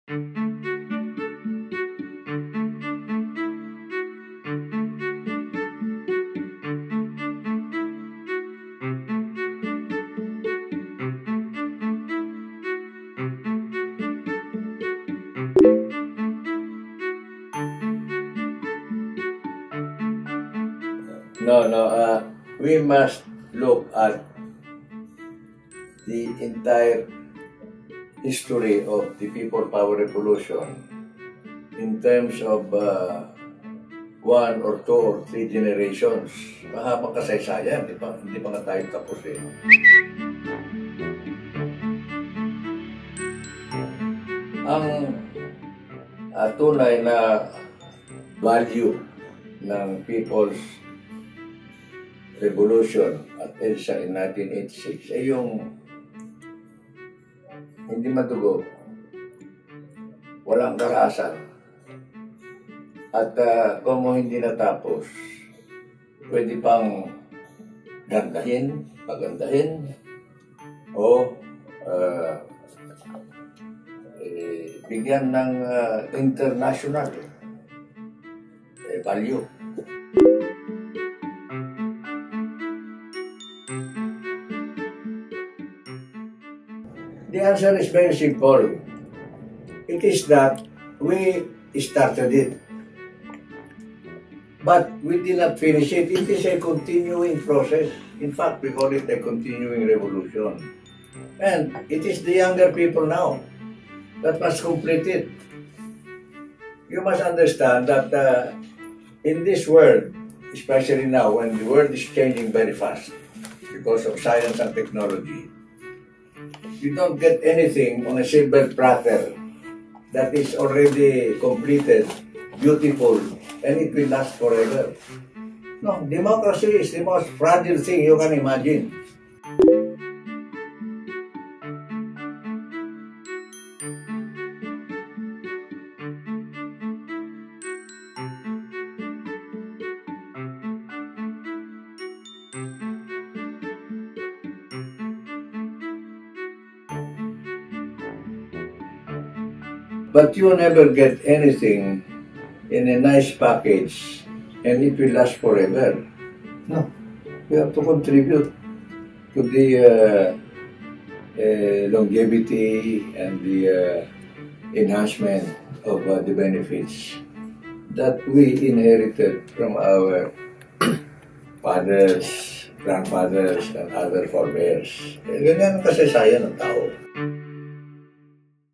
No, we must look at the entire history of the People Power Revolution in terms of one or two or three generations. Mahabang kasaysayan, hindi pa nga tayo tapos eh. Ang tunay na value ng People's Revolution at EDSA in 1986 ay yung hindi madugo, walang karahasan, at kung hindi natapos, pwede pang gandahin, pagandahin, o bigyan ng international value. The answer is very simple. It is that we started it, but we did not finish it. It is a continuing process. In fact, we call it a continuing revolution. And it is the younger people now that must complete it. You must understand that in this world, especially now when the world is changing very fast because of science and technology, you don't get anything on a silver platter that is already completed, beautiful, and it will last forever. No, democracy is the most fragile thing you can imagine. But you never get anything in a nice package and it will last forever. No, you have to contribute to the longevity and the enhancement of the benefits that we inherited from our fathers, grandfathers, and other forebears. Ganyan ang kasaysayan ng tao.